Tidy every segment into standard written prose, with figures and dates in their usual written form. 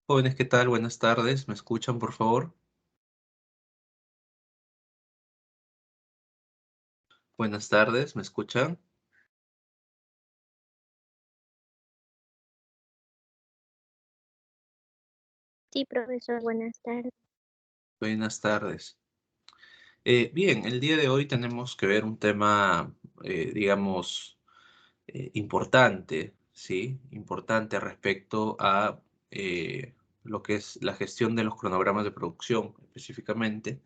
Jóvenes, ¿qué tal? Buenas tardes. ¿Me escuchan, por favor? Buenas tardes, ¿me escuchan? Sí, profesor, buenas tardes. Buenas tardes. Bien, el día de hoy tenemos que ver un tema, digamos, importante, ¿sí? Importante respecto a lo que es la gestión de los cronogramas de producción, específicamente,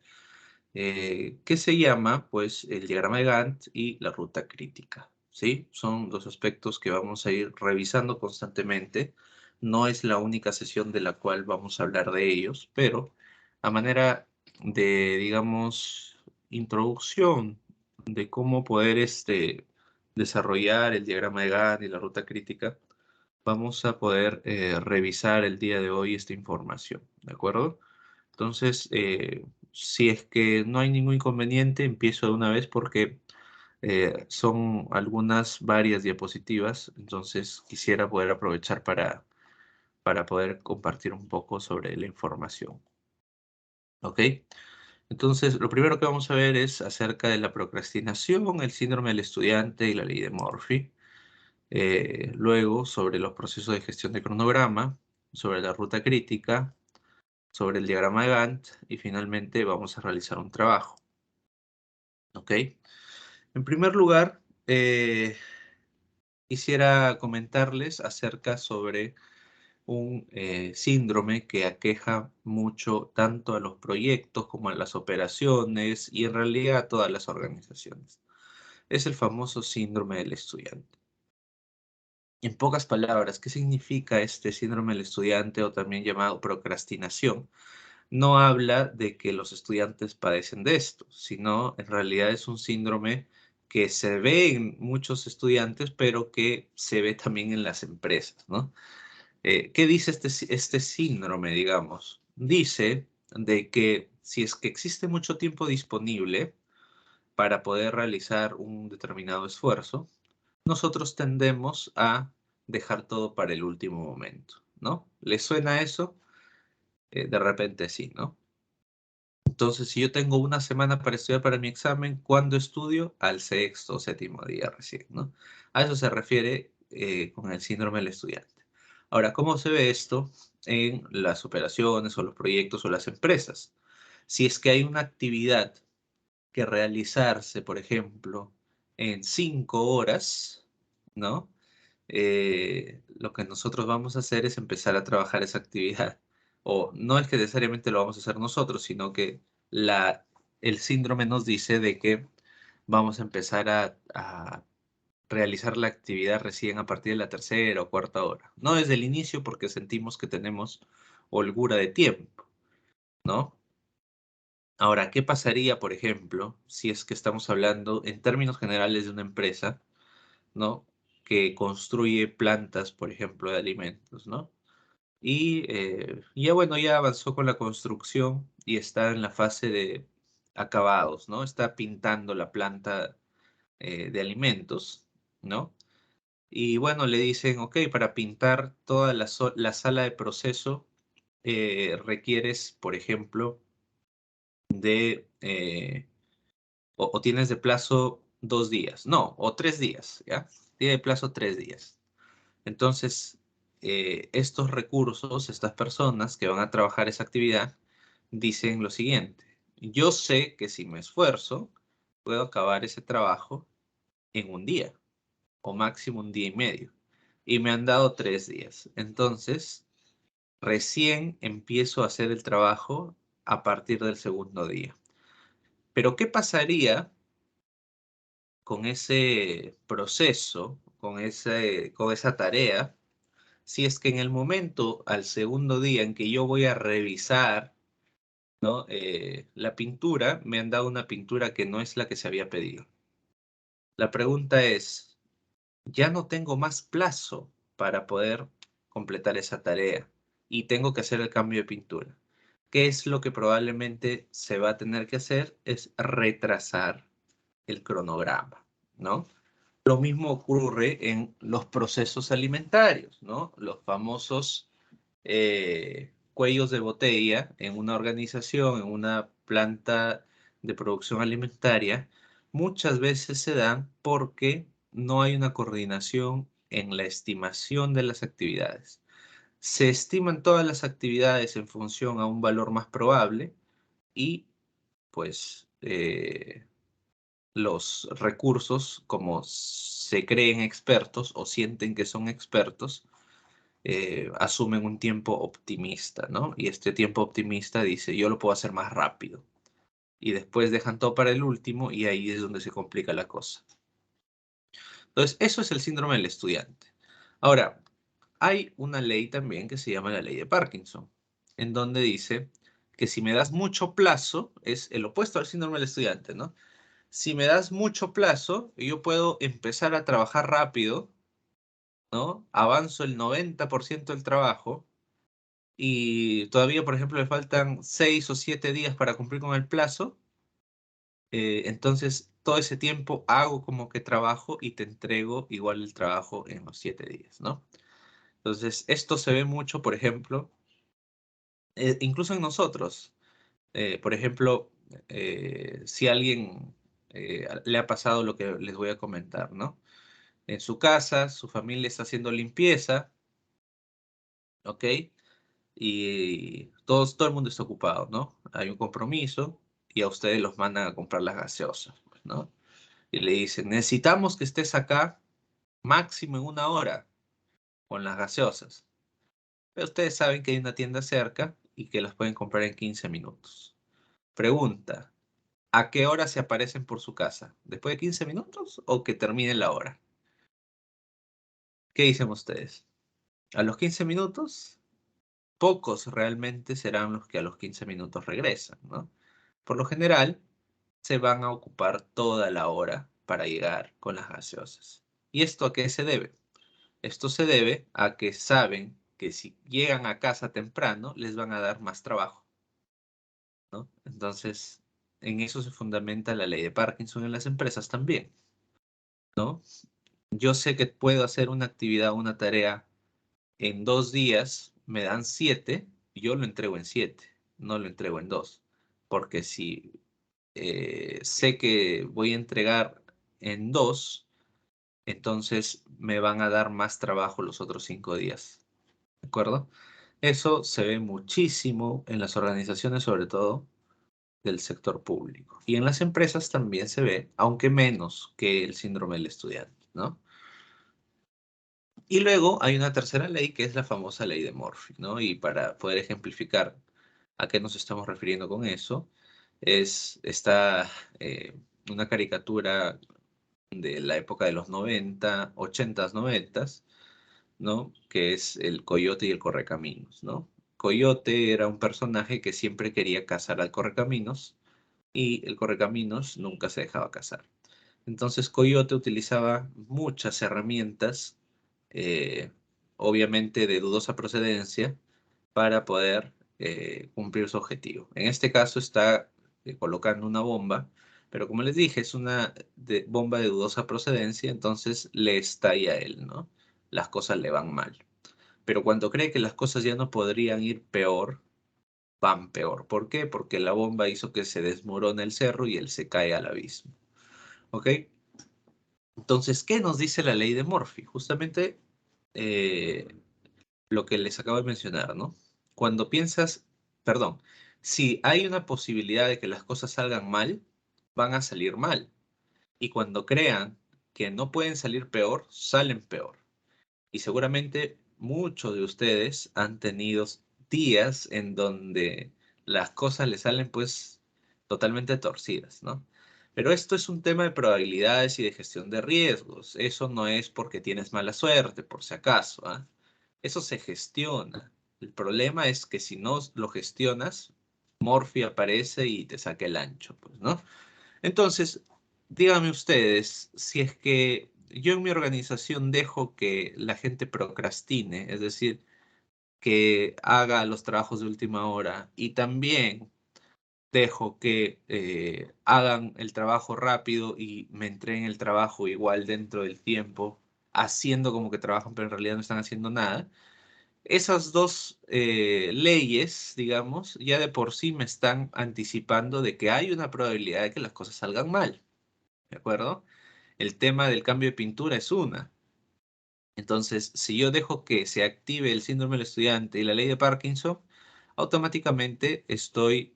que se llama, pues, el diagrama de Gantt y la ruta crítica, ¿sí? Son dos aspectos que vamos a ir revisando constantemente. No es la única sesión de la cual vamos a hablar de ellos, pero a manera de, digamos, introducción de cómo poder desarrollar el diagrama de Gantt y la ruta crítica, vamos a poder revisar el día de hoy esta información, ¿de acuerdo? Entonces, si es que no hay ningún inconveniente, empiezo de una vez porque son varias diapositivas, entonces quisiera poder aprovechar para poder compartir un poco sobre la información. ¿Ok? Entonces, lo primero que vamos a ver es acerca de la procrastinación, el síndrome del estudiante y la ley de Murphy. Luego, sobre los procesos de gestión de cronograma, sobre la ruta crítica, sobre el diagrama de Gantt y finalmente vamos a realizar un trabajo. ¿Ok? En primer lugar, quisiera comentarles acerca sobre un síndrome que aqueja mucho tanto a los proyectos como a las operaciones y en realidad a todas las organizaciones. Es el famoso síndrome del estudiante. En pocas palabras, ¿qué significa este síndrome del estudiante o también llamado procrastinación? No habla de que los estudiantes padecen de esto, sino en realidad es un síndrome que se ve en muchos estudiantes, pero que se ve también en las empresas, ¿no? ¿Qué dice este síndrome, digamos? Dice de que si es que existe mucho tiempo disponible para poder realizar un determinado esfuerzo, nosotros tendemos a dejar todo para el último momento, ¿no? ¿Les suena eso? De repente sí, ¿no? Entonces, si yo tengo una semana para estudiar para mi examen, ¿cuándo estudio? Al sexto o séptimo día recién, ¿no? A eso se refiere con el síndrome del estudiante. Ahora, ¿cómo se ve esto en las operaciones o los proyectos o las empresas? Si es que hay una actividad que realizarse, por ejemplo, en 5 horas, ¿no? Lo que nosotros vamos a hacer es empezar a trabajar esa actividad. O no es que necesariamente lo vamos a hacer nosotros, sino que la, el síndrome nos dice de que vamos a empezar a realizar la actividad recién a partir de la tercera o cuarta hora. No desde el inicio porque sentimos que tenemos holgura de tiempo, ¿no? Ahora, ¿qué pasaría, por ejemplo, si es que estamos hablando en términos generales de una empresa, ¿no? Que construye plantas, por ejemplo, de alimentos, ¿no? Y ya bueno, ya avanzó con la construcción y está en la fase de acabados, ¿no? Está pintando la planta de alimentos, ¿no? Y bueno, le dicen, ok, para pintar toda la sala de proceso requieres, por ejemplo, o tienes de plazo 2 días, no, o 3 días, ¿ya? Tiene de plazo 3 días. Entonces, estos recursos, estas personas que van a trabajar esa actividad, dicen lo siguiente: yo sé que si me esfuerzo, puedo acabar ese trabajo en un día, o máximo un día y medio. Y me han dado 3 días. Entonces, recién empiezo a hacer el trabajo a partir del segundo día. Pero, ¿qué pasaría con ese proceso, con esa tarea, si es que en el momento, al segundo día en que yo voy a revisar, ¿no? La pintura, me han dado una pintura que no es la que se había pedido? La pregunta es, ya no tengo más plazo para poder completar esa tarea y tengo que hacer el cambio de pintura. ¿Qué es lo que probablemente se va a tener que hacer? Es retrasar el cronograma, ¿no? Lo mismo ocurre en los procesos alimentarios, ¿no? Los famosos cuellos de botella en una organización, en una planta de producción alimentaria, muchas veces se dan porque no hay una coordinación en la estimación de las actividades. Se estiman todas las actividades en función a un valor más probable y pues los recursos, como se creen expertos o sienten que son expertos, asumen un tiempo optimista, ¿no? Y este tiempo optimista dice, yo lo puedo hacer más rápido. Y después dejan todo para el último y ahí es donde se complica la cosa. Entonces, eso es el síndrome del estudiante. Ahora, hay una ley también que se llama la ley de Parkinson, en donde dice que si me das mucho plazo, es el opuesto al síndrome del estudiante, ¿no? Si me das mucho plazo, yo puedo empezar a trabajar rápido, ¿no? Avanzo el 90% del trabajo y todavía, por ejemplo, le faltan 6 o 7 días para cumplir con el plazo. Entonces, todo ese tiempo hago como que trabajo y te entrego igual el trabajo en los 7 días, ¿no? Entonces, esto se ve mucho, por ejemplo, incluso en nosotros. Por ejemplo, si a alguien le ha pasado lo que les voy a comentar, ¿no? En su casa, su familia está haciendo limpieza, ¿ok? Y todo el mundo está ocupado, ¿no? Hay un compromiso y a ustedes los mandan a comprar las gaseosas, pues, ¿no? Y le dicen, necesitamos que estés acá máximo en 1 hora con las gaseosas. Pero ustedes saben que hay una tienda cerca y que las pueden comprar en 15 minutos. Pregunta, ¿a qué hora se aparecen por su casa? ¿Después de 15 minutos o que termine la hora? ¿Qué dicen ustedes? ¿A los 15 minutos? Pocos realmente serán los que a los 15 minutos regresan, ¿no? Por lo general, se van a ocupar toda la hora para llegar con las gaseosas. ¿Y esto a qué se debe? Esto se debe a que saben que si llegan a casa temprano, les van a dar más trabajo, ¿no? Entonces, en eso se fundamenta la ley de Parkinson en las empresas también, ¿no? Yo sé que puedo hacer una actividad, una tarea en 2 días, me dan 7, y yo lo entrego en 7, no lo entrego en 2. Porque si sé que voy a entregar en 2, entonces me van a dar más trabajo los otros 5 días. ¿De acuerdo? Eso se ve muchísimo en las organizaciones, sobre todo del sector público. Y en las empresas también se ve, aunque menos que el síndrome del estudiante, ¿no? Y luego hay una tercera ley que es la famosa ley de Murphy, ¿no? Y para poder ejemplificar a qué nos estamos refiriendo con eso, está una caricatura de la época de los 90, 80s, 90s, ¿no? Que es el Coyote y el Correcaminos, ¿no? Coyote era un personaje que siempre quería cazar al Correcaminos y el Correcaminos nunca se dejaba cazar. Entonces Coyote utilizaba muchas herramientas, eh, obviamente de dudosa procedencia, para poder cumplir su objetivo. En este caso está colocando una bomba, pero como les dije, es una bomba de dudosa procedencia, entonces le estalla a él, ¿no? Las cosas le van mal. Pero cuando cree que las cosas ya no podrían ir peor, van peor. ¿Por qué? Porque la bomba hizo que se desmorone el cerro y él se cae al abismo. ¿Ok? Entonces, ¿qué nos dice la ley de Murphy? Justamente eh, lo que les acabo de mencionar, ¿no? Cuando piensas, perdón, si hay una posibilidad de que las cosas salgan mal, van a salir mal. Y cuando crean que no pueden salir peor, salen peor. Y seguramente muchos de ustedes han tenido días en donde las cosas les salen pues totalmente torcidas, ¿no? Pero esto es un tema de probabilidades y de gestión de riesgos. Eso no es porque tienes mala suerte, por si acaso, ¿ah? Eso se gestiona. El problema es que si no lo gestionas, Morphy aparece y te saca el ancho, pues, ¿no? Entonces, díganme ustedes, si es que yo en mi organización dejo que la gente procrastine, es decir, que haga los trabajos de última hora y también dejo que hagan el trabajo rápido y me entreguen el trabajo igual dentro del tiempo, haciendo como que trabajan, pero en realidad no están haciendo nada, Esas dos leyes, digamos, ya de por sí me están anticipando de que hay una probabilidad de que las cosas salgan mal, ¿de acuerdo? El tema del cambio de pintura es una. Entonces, si yo dejo que se active el síndrome del estudiante y la ley de Parkinson, automáticamente estoy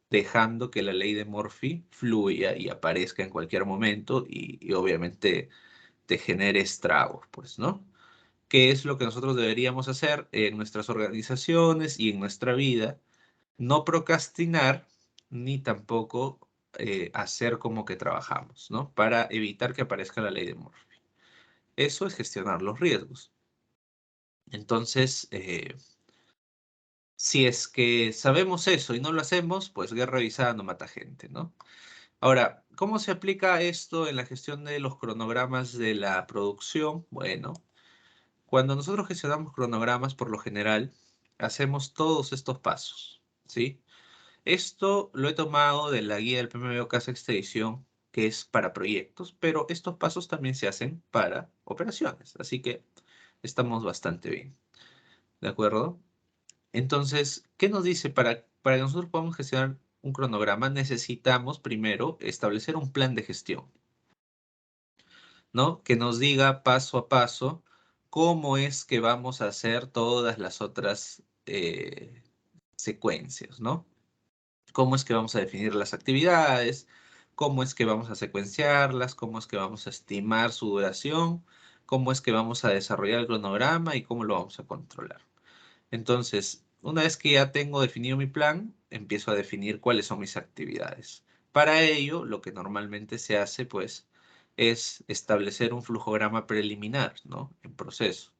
dejando que la ley de Murphy fluya y aparezca en cualquier momento y obviamente te genere estragos, pues, ¿no? ¿Qué es lo que nosotros deberíamos hacer en nuestras organizaciones y en nuestra vida? No procrastinar ni tampoco hacer como que trabajamos, ¿no? Para evitar que aparezca la ley de Murphy. Eso es gestionar los riesgos. Entonces, si es que sabemos eso y no lo hacemos, pues guerra avisada no mata gente, ¿no? Ahora, ¿cómo se aplica esto en la gestión de los cronogramas de la producción? Bueno, cuando nosotros gestionamos cronogramas, por lo general, hacemos todos estos pasos, ¿sí? Esto lo he tomado de la guía del PMBOK Sexta edición, que es para proyectos, pero estos pasos también se hacen para operaciones, así que estamos bastante bien, ¿de acuerdo? Entonces, ¿qué nos dice? Para que nosotros podamos gestionar un cronograma, necesitamos primero establecer un plan de gestión, ¿no? Que nos diga paso a paso cómo es que vamos a hacer todas las otras secuencias, ¿no? Cómo es que vamos a definir las actividades, cómo es que vamos a secuenciarlas, cómo es que vamos a estimar su duración, cómo es que vamos a desarrollar el cronograma y cómo lo vamos a controlar. Entonces, una vez que ya tengo definido mi plan, empiezo a definir cuáles son mis actividades. Para ello, lo que normalmente se hace, pues, es establecer un flujograma preliminar, ¿no? En proceso.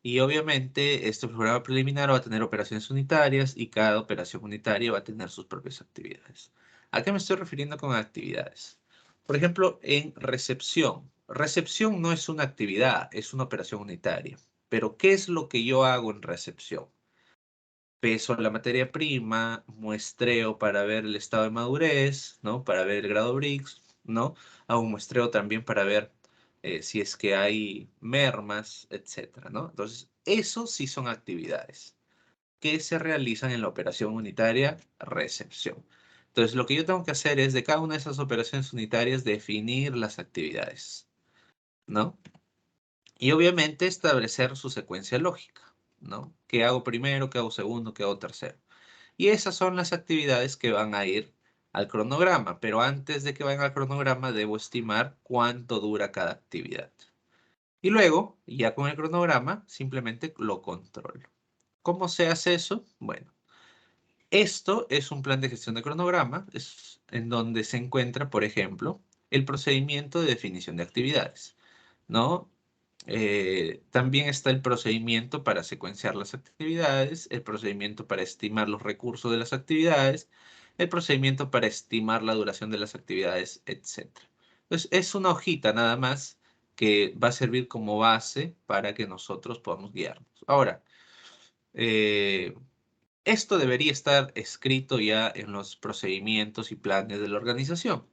Y obviamente, este flujograma preliminar va a tener operaciones unitarias y cada operación unitaria va a tener sus propias actividades. ¿A qué me estoy refiriendo con actividades? Por ejemplo, en recepción. Recepción no es una actividad, es una operación unitaria. Pero, ¿qué es lo que yo hago en recepción? Peso la materia prima, muestreo para ver el estado de madurez, ¿no? Para ver el grado Brix, ¿no? Hago un muestreo también para ver si es que hay mermas, etcétera, ¿no? Entonces, eso sí son actividades que se realizan en la operación unitaria recepción. Entonces, lo que yo tengo que hacer es de cada una de esas operaciones unitarias definir las actividades, ¿no? Y obviamente establecer su secuencia lógica, ¿no? ¿Qué hago primero? ¿Qué hago segundo? ¿Qué hago tercero? Y esas son las actividades que van a ir al cronograma, pero antes de que vayan al cronograma debo estimar cuánto dura cada actividad. Y luego, ya con el cronograma, simplemente lo controlo. ¿Cómo se hace eso? Bueno, esto es un plan de gestión de cronograma, es en donde se encuentra, por ejemplo, el procedimiento de definición de actividades, ¿no? También está el procedimiento para secuenciar las actividades, el procedimiento para estimar los recursos de las actividades, el procedimiento para estimar la duración de las actividades, etc. Entonces, es una hojita nada más que va a servir como base para que nosotros podamos guiarnos. Ahora, eh, esto debería estar escrito ya en los procedimientos y planes de la organización.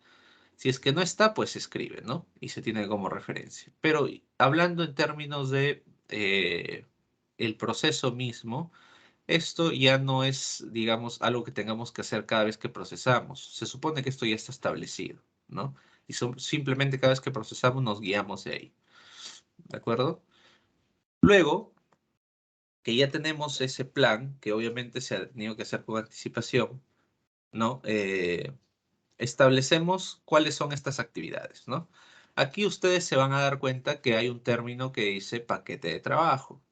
Si es que no está, pues se escribe, ¿no? Y se tiene como referencia. Pero hablando en términos de el proceso mismo, esto ya no es, digamos, algo que tengamos que hacer cada vez que procesamos. Se supone que esto ya está establecido, ¿no? Y simplemente cada vez que procesamos nos guiamos de ahí, ¿de acuerdo? Luego que ya tenemos ese plan, que obviamente se ha tenido que hacer con anticipación, ¿no? Establecemos cuáles son estas actividades, ¿no? Aquí ustedes se van a dar cuenta que hay un término que dice paquete de trabajo.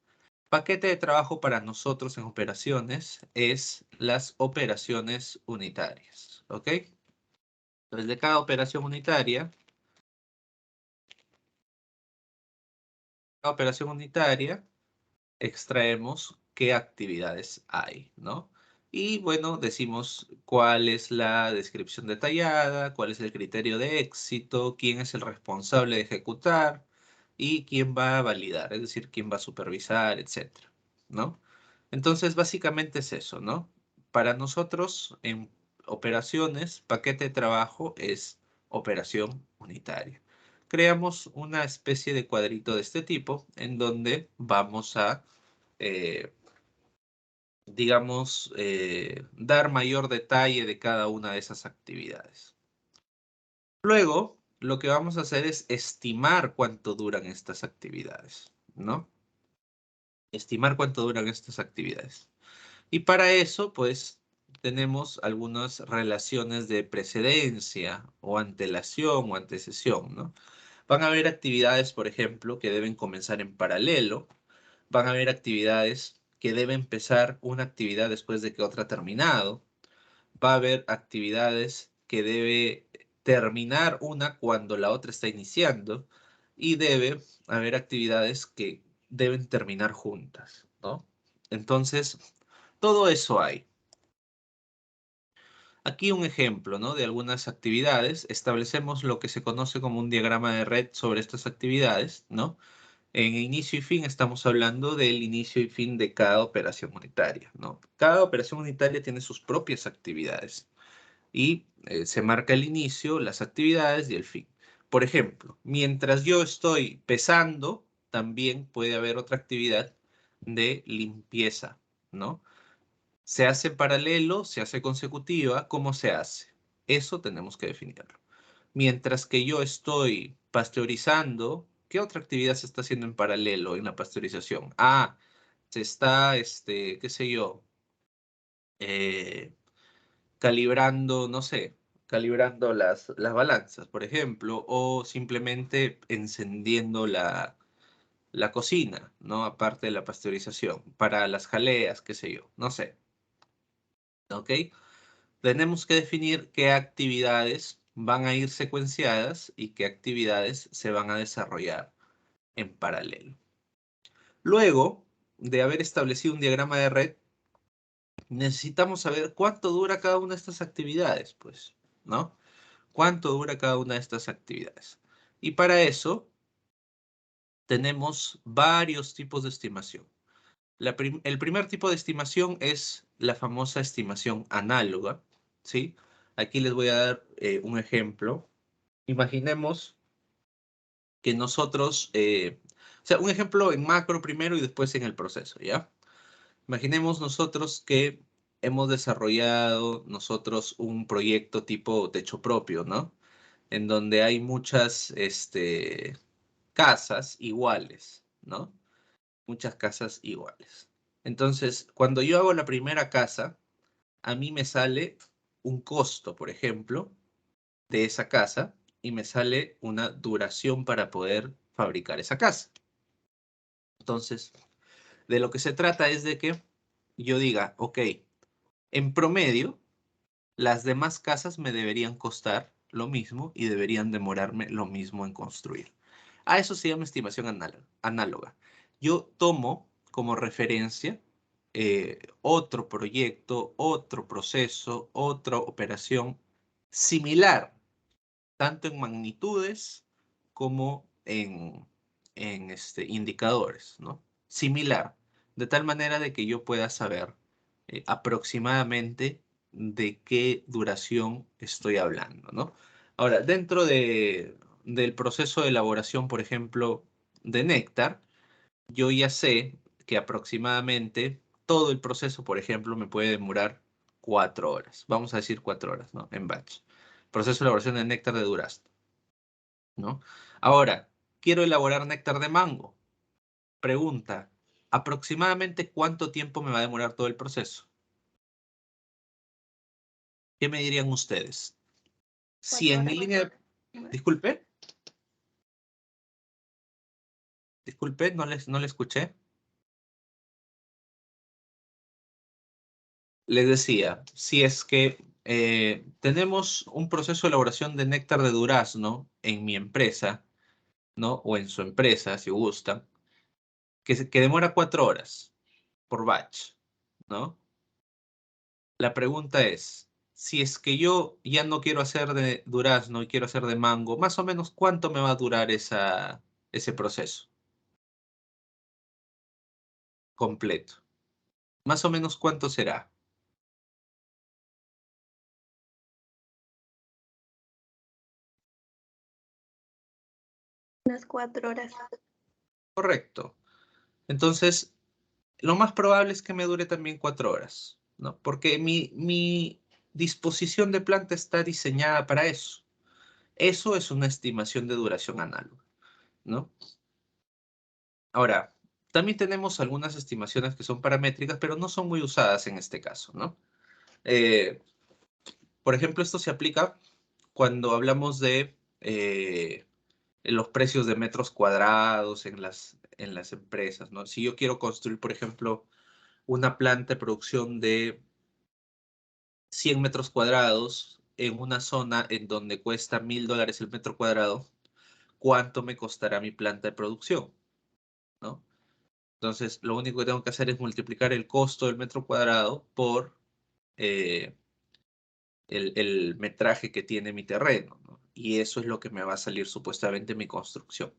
Paquete de trabajo para nosotros en operaciones es las operaciones unitarias, ¿ok? Entonces, de cada operación unitaria extraemos qué actividades hay, ¿no? Y bueno, decimos cuál es la descripción detallada, cuál es el criterio de éxito, quién es el responsable de ejecutar y quién va a validar, es decir, quién va a supervisar, etcétera, ¿no? Entonces, básicamente es eso, ¿no? Para nosotros, en operaciones, paquete de trabajo es operación unitaria. Creamos una especie de cuadrito de este tipo en donde vamos a digamos, dar mayor detalle de cada una de esas actividades. Luego, lo que vamos a hacer es estimar cuánto duran estas actividades, ¿no? Estimar cuánto duran estas actividades. Y para eso, pues, tenemos algunas relaciones de precedencia o antelación o antecesión, ¿no? Van a haber actividades, por ejemplo, que deben comenzar en paralelo. Van a haber actividades que deben empezar una actividad después de que otra ha terminado. Va a haber actividades que debe terminar una cuando la otra está iniciando. Y debe haber actividades que deben terminar juntas, ¿no? Entonces, todo eso hay. Aquí un ejemplo, ¿no? De algunas actividades. Establecemos lo que se conoce como un diagrama de red sobre estas actividades, ¿no? En inicio y fin estamos hablando del inicio y fin de cada operación unitaria, ¿no? Cada operación unitaria tiene sus propias actividades y se marca el inicio, las actividades y el fin. Por ejemplo, mientras yo estoy pesando, también puede haber otra actividad de limpieza, ¿no? ¿Se hace paralelo? ¿Se hace consecutiva? ¿Cómo se hace? Eso tenemos que definirlo. Mientras que yo estoy pasteurizando, ¿qué otra actividad se está haciendo en paralelo en la pasteurización? Ah, se está, qué sé yo, eh, calibrando, no sé, calibrando las balanzas, por ejemplo, o simplemente encendiendo la cocina, ¿no? Aparte de la pasteurización, para las jaleas, qué sé yo, no sé, ¿ok? Tenemos que definir qué actividades van a ir secuenciadas y qué actividades se van a desarrollar en paralelo. Luego de haber establecido un diagrama de red, necesitamos saber cuánto dura cada una de estas actividades, pues, ¿no? ¿Cuánto dura cada una de estas actividades? Y para eso tenemos varios tipos de estimación. El primer tipo de estimación es la famosa estimación análoga, ¿sí? Aquí les voy a dar un ejemplo. Imaginemos que nosotros, o sea, un ejemplo en macro primero y después en el proceso, ¿ya? Imaginemos nosotros que hemos desarrollado nosotros un proyecto tipo techo propio, ¿no? En donde hay muchas, casas iguales, ¿no? Muchas casas iguales. Entonces, cuando yo hago la primera casa, a mí me sale un costo, por ejemplo, de esa casa y me sale una duración para poder fabricar esa casa. Entonces, de lo que se trata es de que yo diga, ok, en promedio, las demás casas me deberían costar lo mismo y deberían demorarme lo mismo en construir. A eso se llama estimación análoga. Yo tomo como referencia otro proyecto, otro proceso, otra operación similar, tanto en magnitudes como en indicadores, ¿no? Similar, de tal manera de que yo pueda saber aproximadamente de qué duración estoy hablando, ¿no? Ahora, dentro del proceso de elaboración, por ejemplo, de néctar, yo ya sé que aproximadamente todo el proceso, por ejemplo, me puede demorar 4 horas. Vamos a decir 4 horas, ¿no? En batch. Proceso de elaboración de néctar de durazno, ¿no? Ahora, quiero elaborar néctar de mango. Pregunta, ¿aproximadamente cuánto tiempo me va a demorar todo el proceso? ¿Qué me dirían ustedes? Si en mi línea Disculpe, disculpe, no le escuché. Les decía, si es que tenemos un proceso de elaboración de néctar de durazno en mi empresa, ¿no? O en su empresa, si gusta, que demora 4 horas por batch, ¿no? La pregunta es, si es que yo ya no quiero hacer de durazno y quiero hacer de mango, más o menos, ¿cuánto me va a durar ese proceso completo? Más o menos, ¿cuánto será? Unas 4 horas. Correcto. Entonces, lo más probable es que me dure también 4 horas, ¿no? Porque mi disposición de planta está diseñada para eso. Eso es una estimación de duración análoga, ¿no? Ahora, también tenemos algunas estimaciones que son paramétricas, pero no son muy usadas en este caso, ¿no? Eh, por ejemplo, esto se aplica cuando hablamos de los precios de metros cuadrados en las empresas, ¿no? Si yo quiero construir, por ejemplo, una planta de producción de 100 metros cuadrados en una zona en donde cuesta $1000 el metro cuadrado, ¿cuánto me costará mi planta de producción? ¿No? Entonces, lo único que tengo que hacer es multiplicar el costo del metro cuadrado por eh, el metraje que tiene mi terreno, ¿no? Y eso es lo que me va a salir supuestamente mi construcción.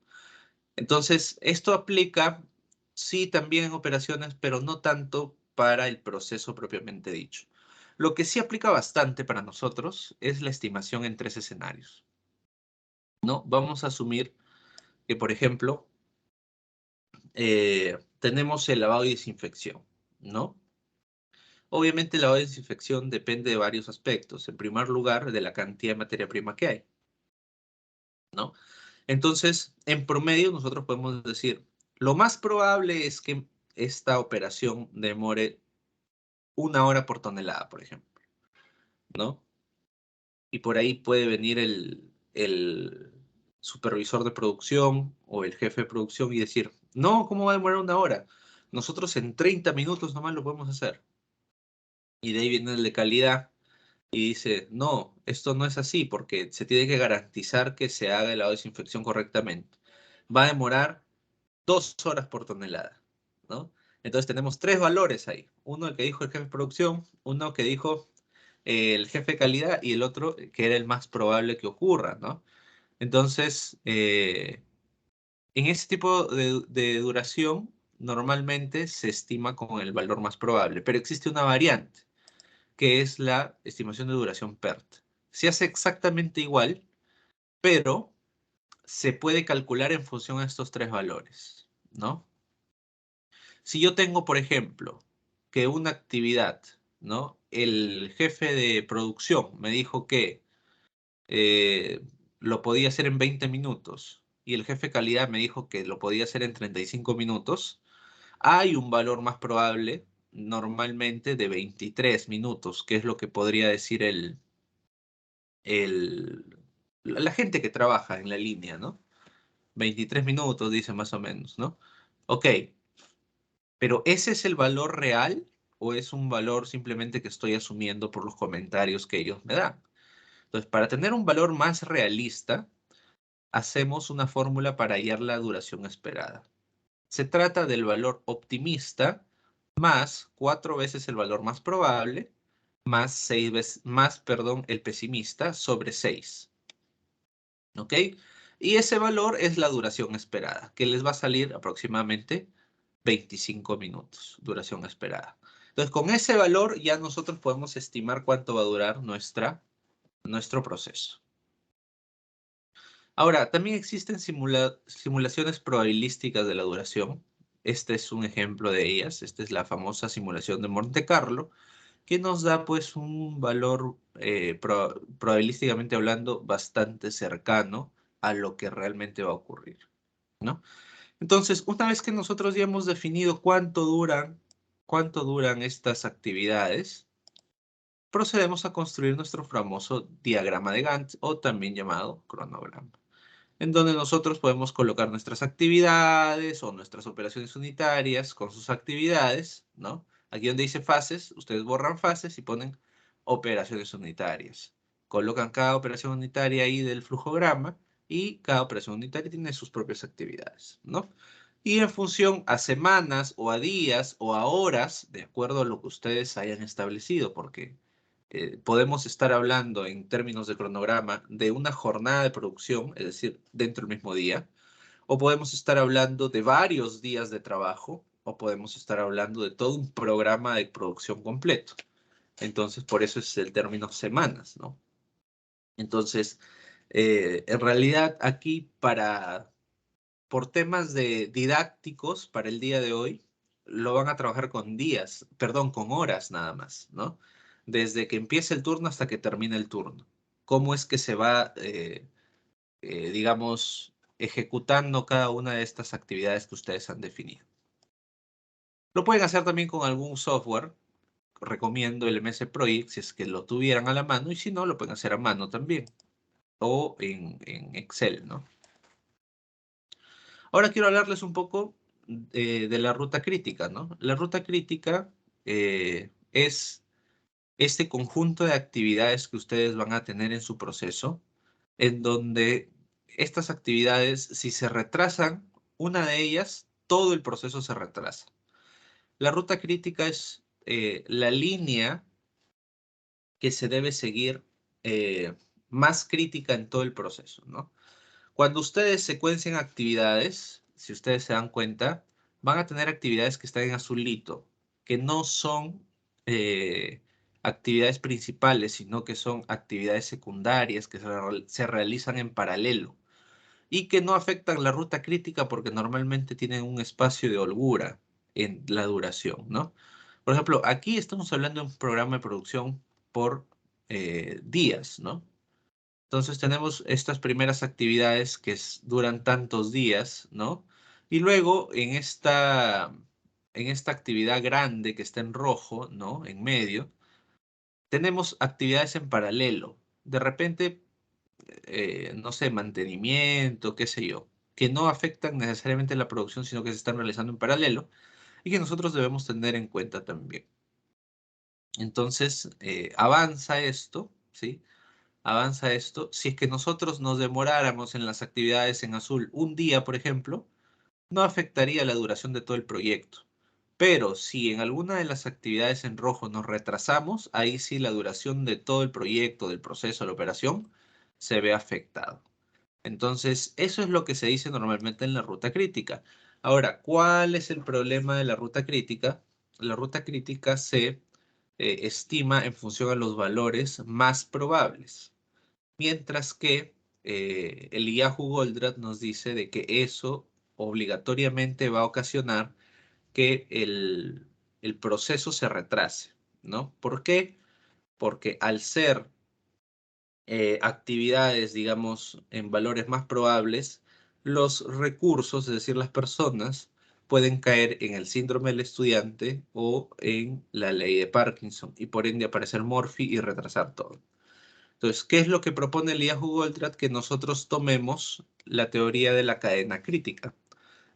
Entonces, esto aplica, sí, también en operaciones, pero no tanto para el proceso propiamente dicho. Lo que sí aplica bastante para nosotros es la estimación en 3 escenarios, ¿no? Vamos a asumir que, por ejemplo, tenemos el lavado y desinfección, ¿no? Obviamente el lavado y desinfección depende de varios aspectos. En primer lugar, de la cantidad de materia prima que hay, ¿no? Entonces, en promedio, nosotros podemos decir, lo más probable es que esta operación demore 1 hora por tonelada, por ejemplo, ¿no? Y por ahí puede venir el supervisor de producción o el jefe de producción y decir, no, ¿cómo va a demorar 1 hora? Nosotros en 30 minutos nomás lo podemos hacer. Y de ahí viene el de calidad y dice, no, esto no es así porque se tiene que garantizar que se haga el lavado de desinfección correctamente. Va a demorar 2 horas por tonelada, ¿no? Entonces tenemos 3 valores ahí. Uno el que dijo el jefe de producción, uno que dijo el jefe de calidad y el otro que era el más probable que ocurra, ¿no? Entonces, en ese tipo de duración, normalmente se estima con el valor más probable, pero existe una variante, que es la estimación de duración PERT. Se hace exactamente igual, pero se puede calcular en función a estos 3 valores, ¿no? Si yo tengo, por ejemplo, que una actividad, ¿no? El jefe de producción me dijo que eh, lo podía hacer en 20 minutos y el jefe de calidad me dijo que lo podía hacer en 35 minutos, hay un valor más probable normalmente de 23 minutos, que es lo que podría decir el, la gente que trabaja en la línea, ¿no? 23 minutos, dice más o menos, ¿no? Ok, pero ¿ese es el valor real o es un valor simplemente que estoy asumiendo por los comentarios que ellos me dan? Entonces, para tener un valor más realista, hacemos una fórmula para hallar la duración esperada. Se trata del valor optimista más 4 veces el valor más probable más 6 veces, más, perdón, el pesimista sobre 6. ¿Ok? Y ese valor es la duración esperada, que les va a salir aproximadamente 25 minutos, duración esperada. Entonces, con ese valor ya nosotros podemos estimar cuánto va a durar nuestro proceso. Ahora, también existen simulaciones probabilísticas de la duración. Este es un ejemplo de ellas. Esta es la famosa simulación de Monte Carlo, que nos da pues un valor probabilísticamente hablando bastante cercano a lo que realmente va a ocurrir, ¿no? Entonces, una vez que nosotros ya hemos definido cuánto duran estas actividades, procedemos a construir nuestro famoso diagrama de Gantt o también llamado cronograma, en donde nosotros podemos colocar nuestras actividades o nuestras operaciones unitarias con sus actividades, ¿no? Aquí donde dice fases, ustedes borran fases y ponen operaciones unitarias. Colocan cada operación unitaria ahí del flujograma y cada operación unitaria tiene sus propias actividades, ¿no? Y en función a semanas o a días o a horas, de acuerdo a lo que ustedes hayan establecido, porque podemos estar hablando en términos de cronograma de una jornada de producción, es decir, dentro del mismo día, o podemos estar hablando de varios días de trabajo, o podemos estar hablando de todo un programa de producción completo. Entonces, por eso es el término semanas, ¿no? Entonces, en realidad aquí por temas de didácticos para el día de hoy, lo van a trabajar con días, perdón, con horas nada más, ¿no? Desde que empiece el turno hasta que termine el turno. ¿Cómo es que se va, digamos, ejecutando cada una de estas actividades que ustedes han definido? Lo pueden hacer también con algún software. Recomiendo el MS Project si es que lo tuvieran a la mano, y si no, lo pueden hacer a mano también, o en Excel, ¿no? Ahora quiero hablarles un poco de la ruta crítica, ¿no? La ruta crítica es este conjunto de actividades que ustedes van a tener en su proceso, en donde estas actividades, si se retrasan, una de ellas, todo el proceso se retrasa. La ruta crítica es la línea que se debe seguir más crítica en todo el proceso, ¿no? Cuando ustedes secuencian actividades, si ustedes se dan cuenta, van a tener actividades que están en azulito, que no son actividades principales, sino que son actividades secundarias que se realizan en paralelo y que no afectan la ruta crítica porque normalmente tienen un espacio de holgura en la duración, ¿no? Por ejemplo, aquí estamos hablando de un programa de producción por días, ¿no? Entonces tenemos estas primeras actividades que duran tantos días, ¿no? Y luego en esta actividad grande que está en rojo, ¿no? En medio, tenemos actividades en paralelo. De repente, no sé, mantenimiento, qué sé yo, que no afectan necesariamente la producción, sino que se están realizando en paralelo y que nosotros debemos tener en cuenta también. Entonces, avanza esto, ¿sí? Avanza esto. Si es que nosotros nos demoráramos en las actividades en azul un día, por ejemplo, no afectaría la duración de todo el proyecto. Pero si en alguna de las actividades en rojo nos retrasamos, ahí sí la duración de todo el proyecto, del proceso, de la operación, se ve afectado. Entonces, eso es lo que se dice normalmente en la ruta crítica. Ahora, ¿cuál es el problema de la ruta crítica? La ruta crítica se estima en función a los valores más probables. Mientras que el Yahoo Goldratt nos dice de que eso obligatoriamente va a ocasionar que el proceso se retrase, ¿no? ¿Por qué? Porque al ser actividades, digamos, en valores más probables, los recursos, es decir, las personas, pueden caer en el síndrome del estudiante o en la ley de Parkinson y por ende aparecer Morphy y retrasar todo. Entonces, ¿qué es lo que propone el Yahoo Goldratt? Que nosotros tomemos la teoría de la cadena crítica,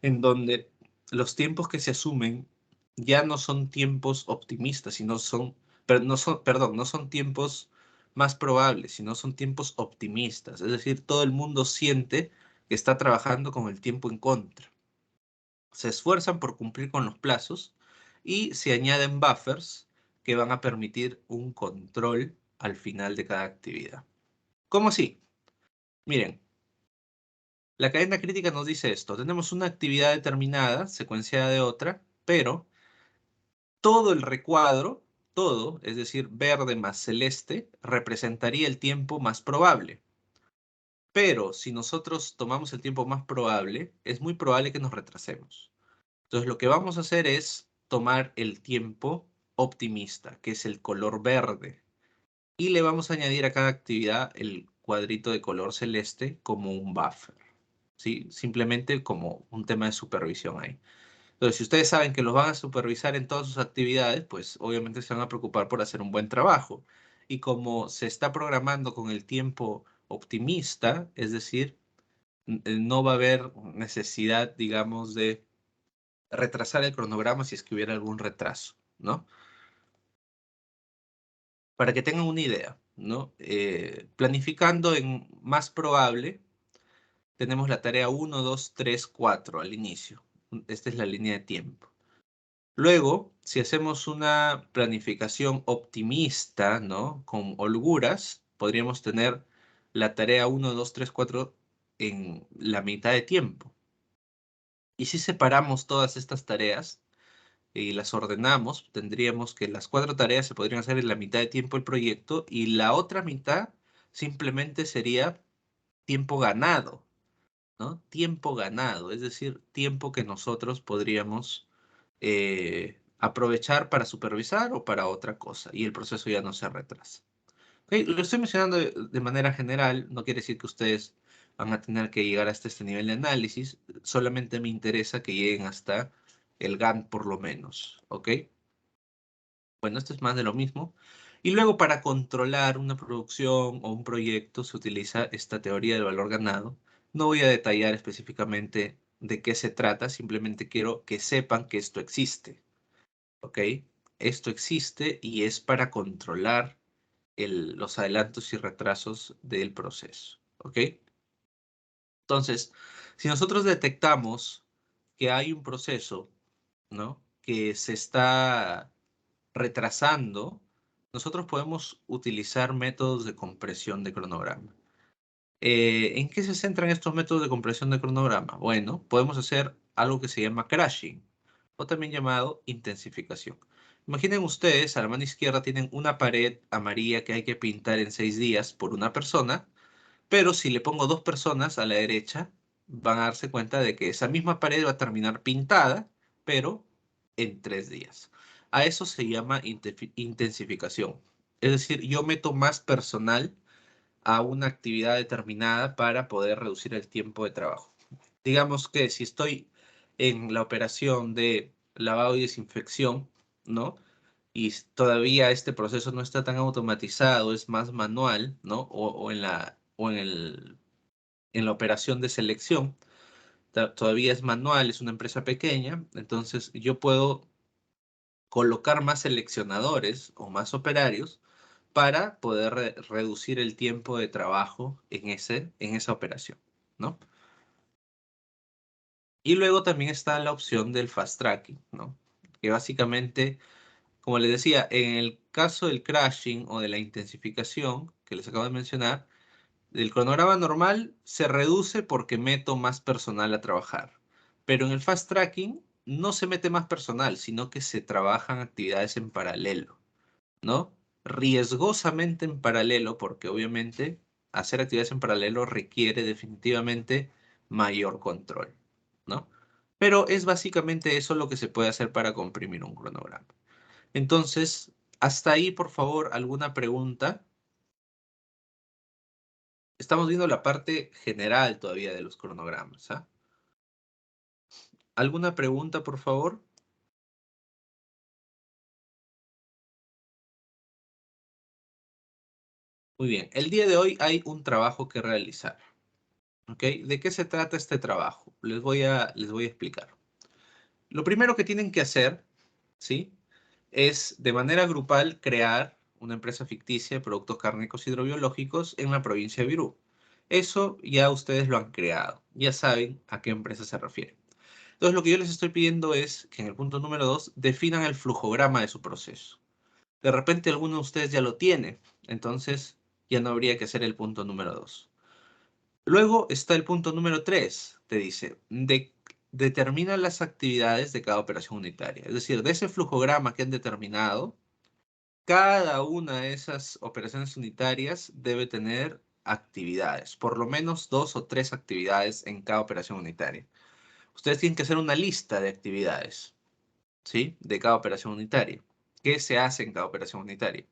en donde los tiempos que se asumen ya no son tiempos optimistas, sino son, perdón, no son tiempos más probables, sino son tiempos optimistas. Es decir, todo el mundo siente que está trabajando con el tiempo en contra. Se esfuerzan por cumplir con los plazos y se añaden buffers que van a permitir un control al final de cada actividad. ¿Cómo así? Miren, la cadena crítica nos dice esto. Tenemos una actividad determinada, secuenciada de otra, pero todo el recuadro, todo, es decir, verde más celeste, representaría el tiempo más probable. Pero si nosotros tomamos el tiempo más probable, es muy probable que nos retrasemos. Entonces lo que vamos a hacer es tomar el tiempo optimista, que es el color verde, y le vamos a añadir a cada actividad el cuadrito de color celeste como un buffer. ¿Sí? Simplemente como un tema de supervisión ahí. Entonces, si ustedes saben que los van a supervisar en todas sus actividades, pues obviamente se van a preocupar por hacer un buen trabajo. Y como se está programando con el tiempo optimista, es decir, no va a haber necesidad, digamos, de retrasar el cronograma si es que hubiera algún retraso, ¿no? Para que tengan una idea, ¿no? Planificando en más probable, tenemos la tarea 1, 2, 3, 4 al inicio. Esta es la línea de tiempo. Luego, si hacemos una planificación optimista, ¿no? Con holguras, podríamos tener la tarea 1, 2, 3, 4 en la mitad de tiempo. Y si separamos todas estas tareas y las ordenamos, tendríamos que las 4 tareas se podrían hacer en la mitad de tiempo del proyecto y la otra mitad simplemente sería tiempo ganado, ¿no? Tiempo ganado, es decir, tiempo que nosotros podríamos aprovechar para supervisar o para otra cosa, y el proceso ya no se retrasa. ¿Ok? Lo estoy mencionando de manera general, no quiere decir que ustedes van a tener que llegar hasta este nivel de análisis, solamente me interesa que lleguen hasta el Gantt por lo menos, ¿ok? Bueno, esto es más de lo mismo. Y luego para controlar una producción o un proyecto se utiliza esta teoría del valor ganado. No voy a detallar específicamente de qué se trata, simplemente quiero que sepan que esto existe, ¿ok? Esto existe y es para controlar los adelantos y retrasos del proceso, ¿ok? Entonces, si nosotros detectamos que hay un proceso, ¿no?, que se está retrasando, nosotros podemos utilizar métodos de compresión de cronograma. ¿En qué se centran estos métodos de compresión de cronograma? Bueno, podemos hacer algo que se llama crashing, o también llamado intensificación. Imaginen ustedes, a la mano izquierda tienen una pared amarilla que hay que pintar en 6 días por una persona, pero si le pongo 2 personas a la derecha, van a darse cuenta de que esa misma pared va a terminar pintada, pero en 3 días. A eso se llama intensificación. Es decir, yo meto más personal a una actividad determinada para poder reducir el tiempo de trabajo. Digamos que si estoy en la operación de lavado y desinfección, ¿no?, y todavía este proceso no está tan automatizado, es más manual, ¿no? En la operación de selección, todavía es manual, es una empresa pequeña, entonces yo puedo colocar más seleccionadores o más operarios para poder reducir el tiempo de trabajo en esa operación, ¿no? Y luego también está la opción del fast tracking, ¿no? Que básicamente, como les decía, en el caso del crashing o de la intensificación que les acabo de mencionar, el cronograma normal se reduce porque meto más personal a trabajar. Pero en el fast tracking no se mete más personal, sino que se trabajan actividades en paralelo, ¿no? Riesgosamente en paralelo, porque obviamente hacer actividades en paralelo requiere definitivamente mayor control, ¿no? Pero es básicamente eso lo que se puede hacer para comprimir un cronograma. Entonces, hasta ahí, por favor, ¿alguna pregunta? Estamos viendo la parte general todavía de los cronogramas, ¿ah? ¿Alguna pregunta, por favor? Muy bien. El día de hoy hay un trabajo que realizar, ¿ok? ¿De qué se trata este trabajo? Les voy a explicar. Lo primero que tienen que hacer, ¿sí?, es de manera grupal crear una empresa ficticia de productos cárnicos hidrobiológicos en la provincia de Virú. Eso ya ustedes lo han creado, ya saben a qué empresa se refiere. Entonces, lo que yo les estoy pidiendo es que en el punto número 2 definan el flujograma de su proceso. De repente alguno de ustedes ya lo tiene, entonces ya no habría que hacer el punto número 2. Luego está el punto número 3, te dice, determina las actividades de cada operación unitaria. Es decir, de ese flujograma que han determinado, cada una de esas operaciones unitarias debe tener actividades, por lo menos 2 o 3 actividades en cada operación unitaria. Ustedes tienen que hacer una lista de actividades, ¿sí?, de cada operación unitaria. ¿Qué se hace en cada operación unitaria?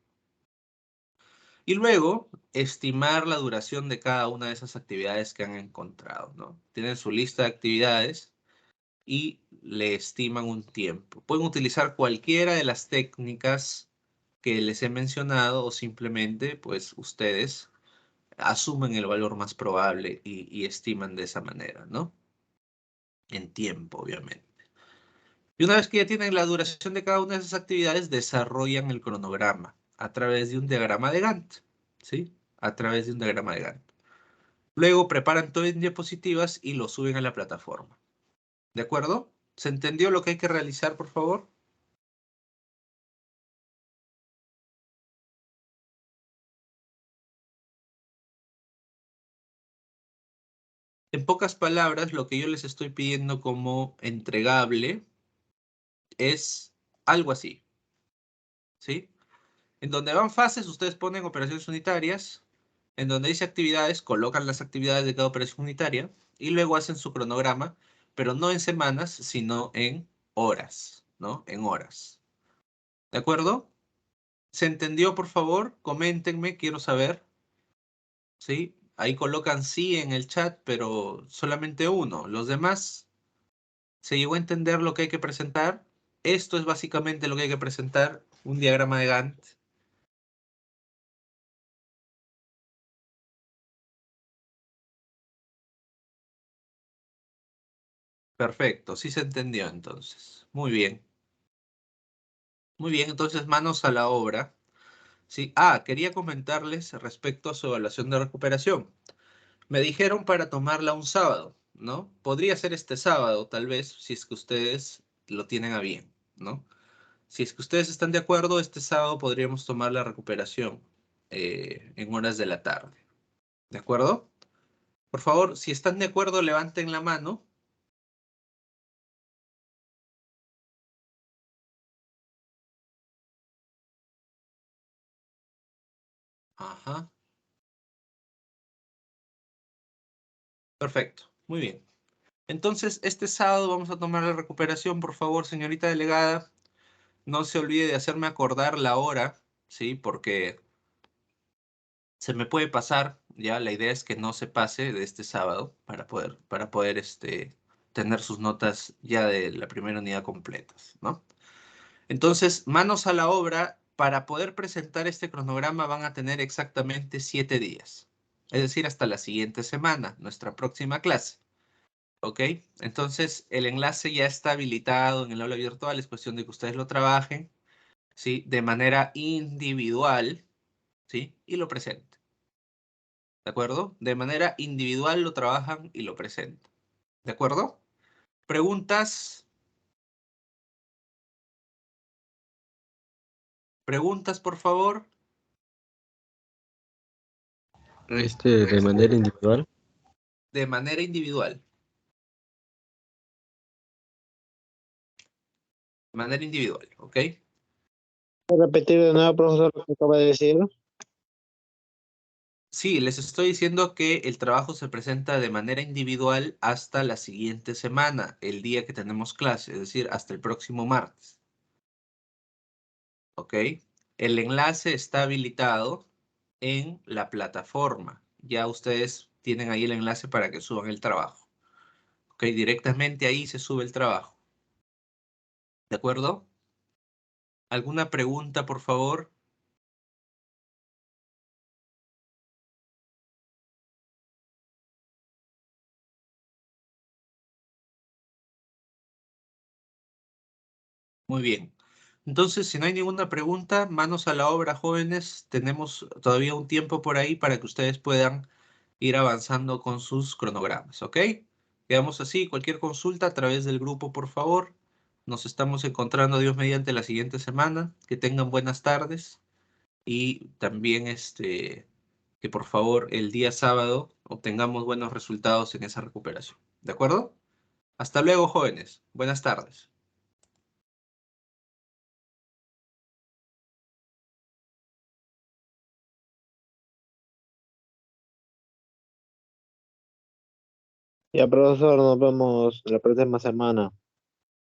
Y luego, estimar la duración de cada una de esas actividades que han encontrado, ¿no? Tienen su lista de actividades y le estiman un tiempo. Pueden utilizar cualquiera de las técnicas que les he mencionado o simplemente, pues, ustedes asumen el valor más probable y estiman de esa manera, ¿no? En tiempo, obviamente. Y una vez que ya tienen la duración de cada una de esas actividades, desarrollan el cronograma a través de un diagrama de Gantt, ¿sí? A través de un diagrama de Gantt. Luego preparan todo en diapositivas y lo suben a la plataforma. ¿De acuerdo? ¿Se entendió lo que hay que realizar, por favor? En pocas palabras, lo que yo les estoy pidiendo como entregable es algo así, ¿sí? En donde van fases, ustedes ponen operaciones unitarias. En donde dice actividades, colocan las actividades de cada operación unitaria y luego hacen su cronograma, pero no en semanas, sino en horas, ¿no? En horas. ¿De acuerdo? ¿Se entendió, por favor? Coméntenme, quiero saber. ¿Sí? Ahí colocan sí en el chat, pero solamente uno. Los demás, ¿se llegó a entender lo que hay que presentar? Esto es básicamente lo que hay que presentar, un diagrama de Gantt. Perfecto, sí se entendió entonces. Muy bien. Muy bien, entonces manos a la obra. Sí. Quería comentarles respecto a su evaluación de recuperación. Me dijeron para tomarla un sábado, ¿no? Podría ser este sábado, tal vez, si es que ustedes lo tienen a bien, ¿no? Si es que ustedes están de acuerdo, este sábado podríamos tomar la recuperación en horas de la tarde. ¿De acuerdo? Por favor, si están de acuerdo, levanten la mano. Ajá. Perfecto. Muy bien. Entonces, este sábado vamos a tomar la recuperación, por favor, señorita delegada. No se olvide de hacerme acordar la hora, ¿sí? Porque se me puede pasar, ya la idea es que no se pase de este sábado para poder tener sus notas ya de la primera unidad completas, ¿no? Entonces, manos a la obra, para poder presentar este cronograma van a tener exactamente 7 días, es decir, hasta la siguiente semana, nuestra próxima clase, ¿ok? Entonces, el enlace ya está habilitado en el aula virtual, es cuestión de que ustedes lo trabajen, ¿sí? De manera individual, ¿sí? Y lo presenten. ¿De acuerdo? De manera individual lo trabajan y lo presentan. ¿De acuerdo? ¿Preguntas? ¿Preguntas, por favor? De manera individual. De manera individual. De manera individual, ¿ok? ¿Puedo repetir de nuevo, profesor, lo que acaba de decir? Sí, les estoy diciendo que el trabajo se presenta de manera individual hasta la siguiente semana, el día que tenemos clase, es decir, hasta el próximo martes. ¿Ok? El enlace está habilitado en la plataforma. Ya ustedes tienen ahí el enlace para que suban el trabajo. ¿Ok? Directamente ahí se sube el trabajo. ¿De acuerdo? ¿Alguna pregunta, por favor? Muy bien. Entonces, si no hay ninguna pregunta, manos a la obra, jóvenes. Tenemos todavía un tiempo por ahí para que ustedes puedan ir avanzando con sus cronogramas, ¿ok? Quedamos así. Cualquier consulta a través del grupo, por favor. Nos estamos encontrando, Dios mediante, la siguiente semana. Que tengan buenas tardes y también que por favor el día sábado obtengamos buenos resultados en esa recuperación. ¿De acuerdo? Hasta luego, jóvenes. Buenas tardes. Ya, profesor, nos vemos la próxima semana.